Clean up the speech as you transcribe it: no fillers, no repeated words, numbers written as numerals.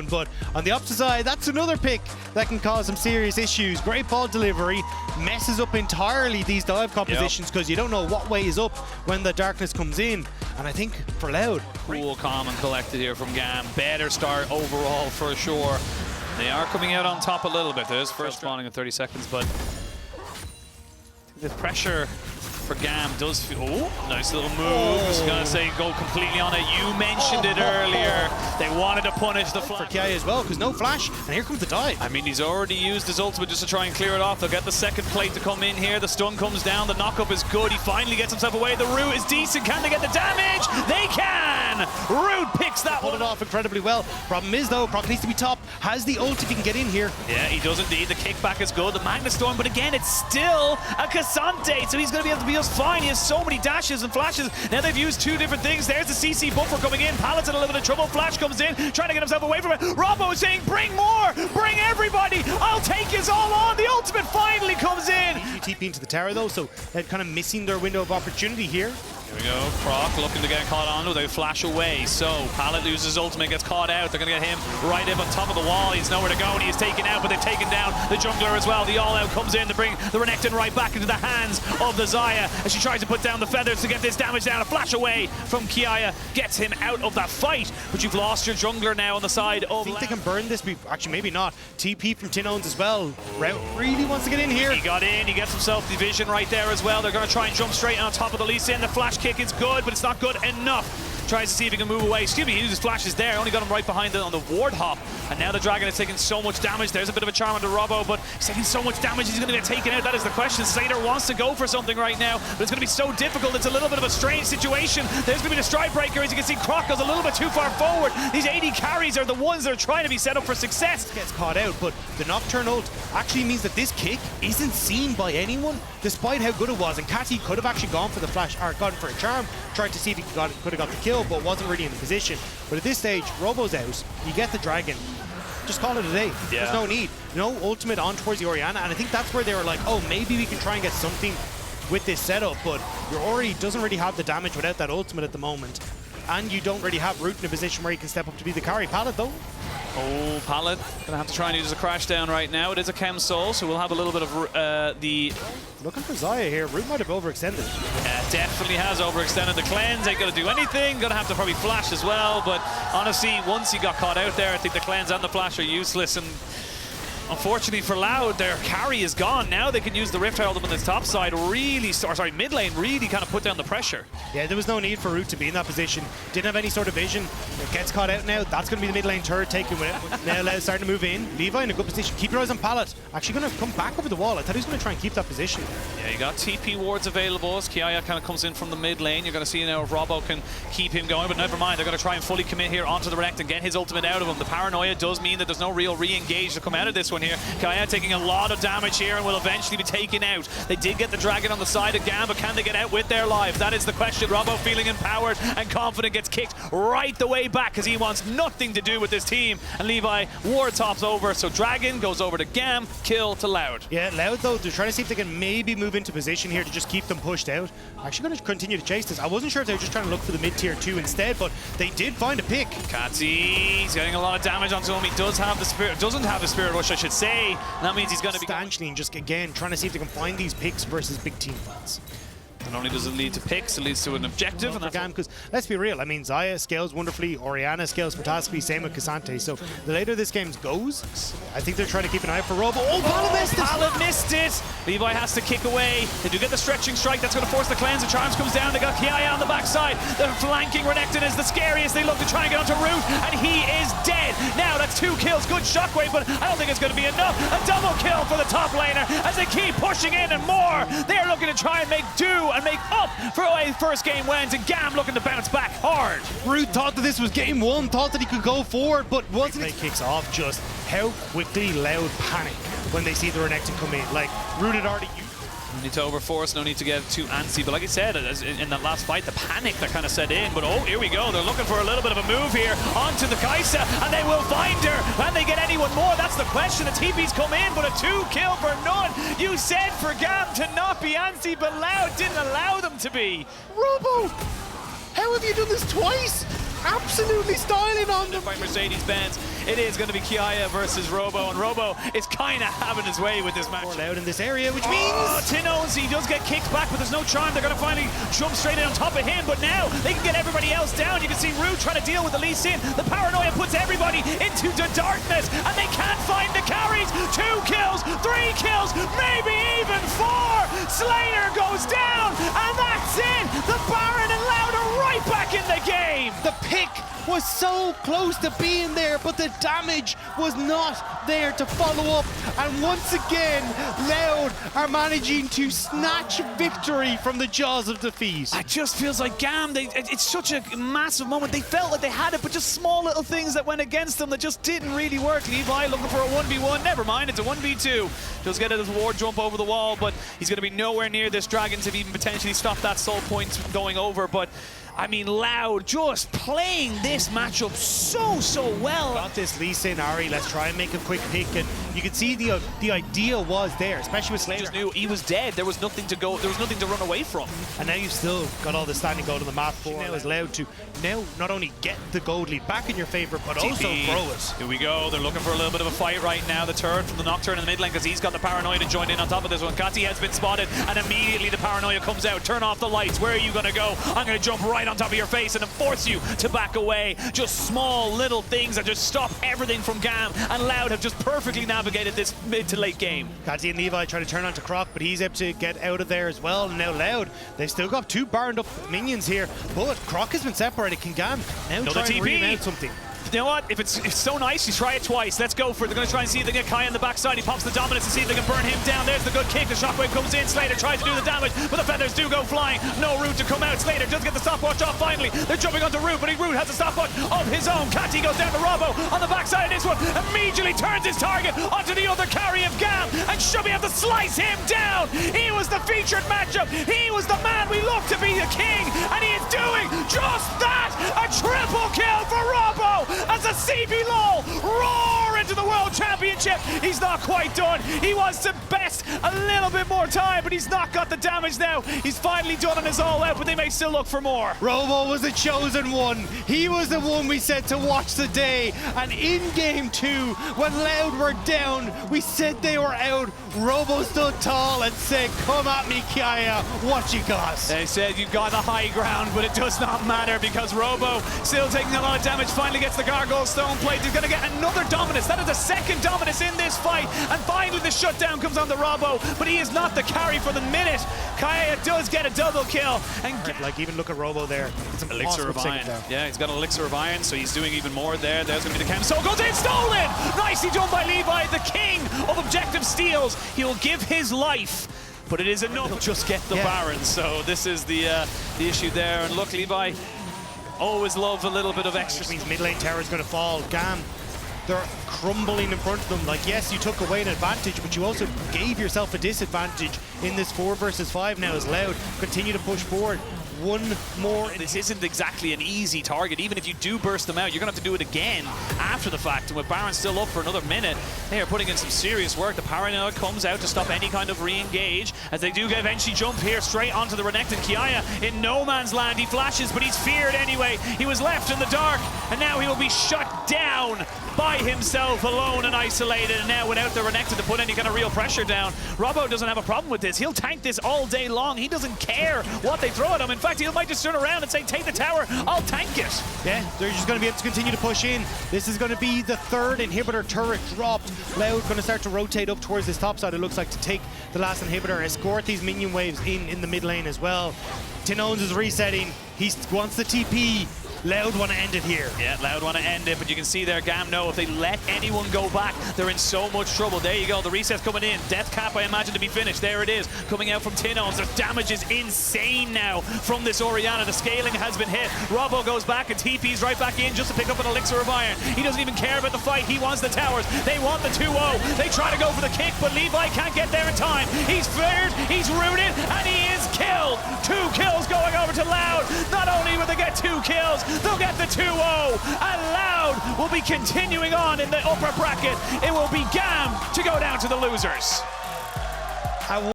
But on the opposite side, that's another pick that can cause some serious issues. Great ball delivery, messes up entirely these dive compositions because you don't know what way is up when the darkness comes in. And I think for Loud, cool, calm and collected here from GAM. Better start overall for sure. They are coming out on top a little bit. There's first spawning in 30 seconds, but the pressure for GAM does feel... Oh, nice little move. I was going to say go completely on it. You mentioned it earlier. They wanted to punish the flash. For Kia as well, because no flash, and here comes the dive. I mean, he's already used his ultimate just to try and clear it off. They'll get the second plate to come in here. The stun comes down. The knockup is good. He finally gets himself away. The root is decent. Can they get the damage? They can! Root picks that one. Pulled it off incredibly well. Problem is, though, Brock needs to be top. Has the ult if he can get in here. Yeah, he does indeed. The kickback is good. The Magna Storm, but again, it's still a Kazante, so he's going to be able to be just fine. He has so many dashes and flashes. Now they've used two different things. There's the CC buffer coming in. Palad's in a little bit of trouble. Flash comes in, trying to get himself away from it. Robbo is saying, bring more! Bring everybody! I'll take us all on! The ultimate finally comes in! TP into the tower, though, so they're kind of missing their window of opportunity here. Here we go, Croc looking to get caught on, they flash away. So, Pallet loses ultimate, gets caught out. They're going to get him right up on top of the wall. He's nowhere to go, and he is taken out, but they've taken down the jungler as well. The all-out comes in to bring the Renekton right back into the hands of the Xayah as she tries to put down the feathers to get this damage down. A flash away from Kia gets him out of that fight, but you've lost your jungler now on the side of... I think they can burn this, actually maybe not. TP from Tin Owns as well. Rout really wants to get in here. He got in, he gets himself the vision right there as well. They're going to try and jump straight on top of the Lee Sin. The flash kick is good, but it's not good enough. Tries to see if he can move away. Excuse me, he uses flashes there. Only got him right behind on the ward hop. And now the Dragon is taking so much damage. There's a bit of a charm onto Robbo, but he's taking so much damage, he's going to get taken out. That is the question. Seder wants to go for something right now, but it's going to be so difficult. It's a little bit of a strange situation. There's going to be the strike breaker. As you can see, Croc goes a little bit too far forward. These AD carries are the ones that are trying to be set up for success. Gets caught out, but the Nocturne ult actually means that this kick isn't seen by anyone, despite how good it was. And Catty could have actually gone for the flash, or gone for a charm, tried to see if he could have got the kill, but wasn't really in the position. But at this stage, Robo's out. You get the Dragon. Just call it a day. Yeah. There's no need. No ultimate on towards the Orianna, and I think that's where they were like, oh, maybe we can try and get something with this setup, but your Ori doesn't really have the damage without that ultimate at the moment. And you don't really have Root in a position where he can step up to be the carry. Pallet, though. Oh, Pallet gonna have to try and use a crash down right now. It is a Chem Soul, so we'll have a little bit of the... Looking for Xayah here. Root might have overextended. Yeah, definitely has overextended. The cleanse ain't gonna do anything. Gonna have to probably flash as well, but honestly, once he got caught out there, I think the cleanse and the flash are useless, and unfortunately for Loud, their carry is gone. Now they can use the Rift Herald on this top side, really, mid lane, really kind of put down the pressure. Yeah, there was no need for Root to be in that position. Didn't have any sort of vision. It gets caught out now. That's going to be the mid lane turret taken with it. Now Loud starting to move in. Levi in a good position. Keep your eyes on Pallet. Actually going to come back over the wall. I thought he was going to try and keep that position. Yeah, you got TP wards available as Kiaya kind of comes in from the mid lane. You're going to see now if Robbo can keep him going, but never mind. They're going to try and fully commit here onto the Renekton and get his ultimate out of him. The paranoia does mean that there's no real re-engage to come out of this one here. Kiaya taking a lot of damage here and will eventually be taken out. They did get the Dragon on the side of GAM, but can they get out with their lives? That is the question. Robbo feeling empowered and confident gets kicked right the way back because he wants nothing to do with this team. And Levi ward tops over, so Dragon goes over to GAM, kill to Loud. Yeah, Loud though, they're trying to see if they can maybe move into position here to just keep them pushed out. Actually going to continue to chase this. I wasn't sure if they were just trying to look for the mid-tier 2 instead, but they did find a pick. Katsy's getting a lot of damage onto him. He does have the spirit, doesn't have the spirit rush, I should say. That means he's going to be substantially, and just again trying to see if they can find these picks versus big team fights. Not only does it lead to picks, it leads to an objective. And GAM, because let's be real, I mean, Xayah scales wonderfully, Orianna scales fantastically, same with Kazante. So the later this game goes, I think they're trying to keep an eye out for Robo. Oh, Pallet missed it! Pallet missed it! Levi has to kick away. They do get the stretching strike. That's going to force the cleanse. The Charms comes down. They got Kiaya on the backside. The flanking Renekton is the scariest. They look to try and get onto Root, and he is dead. Now that's 2 kills. Good shockwave, but I don't think it's going to be enough. A double kill for the top laner as they keep pushing in and more. They are looking to try and make do and make up for a first game wins, and GAM looking to bounce back hard. Root thought that this was game 1, thought that he could go forward, but wasn't it? Kicks off just how quickly Loud panic when they see the Renekton come in. Like, Root had already used. No need to overforce, no need to get too antsy, but like I said, in that last fight, the panic that kind of set in, but oh, here we go, they're looking for a little bit of a move here onto the Kai'Sa, and they will find her. Can they get anyone more? That's the question. The TP's come in, but a 2 kill for none. You said for GAM to not be antsy, but Loud didn't allow them to be. Robo, how have you done this twice? Absolutely styling on them. By Mercedes-Benz. It is going to be Kiaya versus Robo, and Robo is kind of having his way with this match. More loud in this area, which means Tinones, he does get kicked back, but there's no charm. They're going to finally jump straight in on top of him, but now they can get everybody else down. You can see Rude trying to deal with the Lee Sin. The paranoia puts everybody into the darkness, and they can't find the carries. 2 kills, 3 kills, maybe even 4. Slater goes down, and that's it. The Baron and Loud are right back in the game. the pick was so close to being there, but the damage was not there to follow up. And once again, Loud are managing to snatch victory from the jaws of defeat. It just feels like GAM, it's such a massive moment. They felt like they had it, but just small little things that went against them that just didn't really work. Levi looking for a 1v1, never mind, it's a 1v2. Does get his ward jump over the wall, but he's going to be nowhere near this Dragon to even potentially stop that soul point going over. But I mean, Loud just playing this matchup so well. Got this Lee Sin, Ari, let's try and make a quick pick, and you can see the idea was there, especially with Slater. Just knew he was dead. There was nothing to go, there was nothing to run away from. And now you've still got all the standing gold on the map for now is Loud to now not only get the gold lead back in your favor, but also grow it. Here we go, they're looking for a little bit of a fight right now. The turret from the Nocturne in the mid lane, because he's got the paranoia to join in on top of this one. Kati has been spotted, and immediately the paranoia comes out. Turn off the lights, where are you gonna go? I'm gonna jump right on top of your face and force you to back away. Just small little things that just stop everything from GAM, and Loud have just perfectly navigated this mid to late game. Kati and Levi try to turn onto Croc, but he's able to get out of there as well. And now Loud, they've still got 2 barred up minions here, but Croc has been separated. Can GAM now try and ream out something? You know what? If it's so nice, you try it twice. Let's go for it. They're going to try and see if they get Kai on the backside. He pops the dominance to see if they can burn him down. There's the good kick. The shockwave comes in. Slater tries to do the damage, but the feathers do go flying. No Root to come out. Slater does get the stopwatch off finally. They're jumping onto Root, but Root has a stopwatch of his own. Kati goes down to Robo on the backside of this one. Immediately turns his target onto the other carry of GAM, and Shubby have to slice him down. He was the featured matchup. He was the man we looked to be the king, and he is doing just that. A triple kill for Robo as a CBLOL roar into the World Championship. He's not quite done. He wants to best a little bit more time, but he's not got the damage now. He's finally done on his all out, but they may still look for more. Robo was the chosen one. He was the one we said to watch the day. And in game 2, when Loud were down, we said they were out. Robo stood tall and said, come at me, Kiaya, what you got? They said you got the high ground, but it does not matter because Robo still taking a lot of damage, finally gets the Gargoyle Stone Plate. He's going to get another dominance. That is the second dominance in this fight, and finally the shutdown comes on the Robo, but he is not the carry for the minute. Kaya does get a double kill, and like, even look at Robo there. It's an Elixir of Iron. Yeah, he's got an Elixir of Iron, so he's doing even more there. There's going to be the cam. So goes in, stolen! Nicely done by Levi, the king of objective steals. He'll give his life, but it is enough to just get the Baron. So this is the issue there. And look, Levi always love a little bit of extra. Which means mid lane tower is going to fall. GAM, they're crumbling in front of them. Like, yes, you took away an advantage, but you also gave yourself a disadvantage in this 4 versus 5 now as Loud continue to push forward. One more. This isn't exactly an easy target. Even if you do burst them out, you're going to have to do it again after the fact. And with Baron still up for another minute, they are putting in some serious work. The Paranoia comes out to stop any kind of re-engage, as they do eventually jump here straight onto the Renekton. Kiaya in no man's land. He flashes, but he's feared anyway. He was left in the dark, and now he will be shut down by himself, alone and isolated. And now without the Renekton to put any kind of real pressure down, Robo doesn't have a problem with this. He'll tank this all day long. He doesn't care what they throw at him. In fact, he might just turn around and say, take the tower, I'll tank it. Yeah, they're just going to be able to continue to push in. This is going to be the 3rd inhibitor turret dropped. Loud going to start to rotate up towards this top side, it looks like, to take the last inhibitor, escort these minion waves in the mid lane as well. Tinones is resetting. He wants the TP. Loud want to end it here. Yeah, Loud want to end it, but you can see there, GAM know if they let anyone go back, they're in so much trouble. There you go, the reset's coming in. Death Cap, I imagine, to be finished. There it is, coming out from Tinones. Their damage is insane now from this Orianna. The scaling has been hit. Robo goes back and TP's right back in just to pick up an Elixir of Iron. He doesn't even care about the fight. He wants the towers. They want the 2-0. They try to go for the kick, but Levi can't get there in time. He's feared, he's rooted, and he is killed. 2 kills going over to Loud. Not only will they get 2 kills, they'll get the 2-0, and Loud will be continuing on in the upper bracket. It will be GAM to go down to the losers.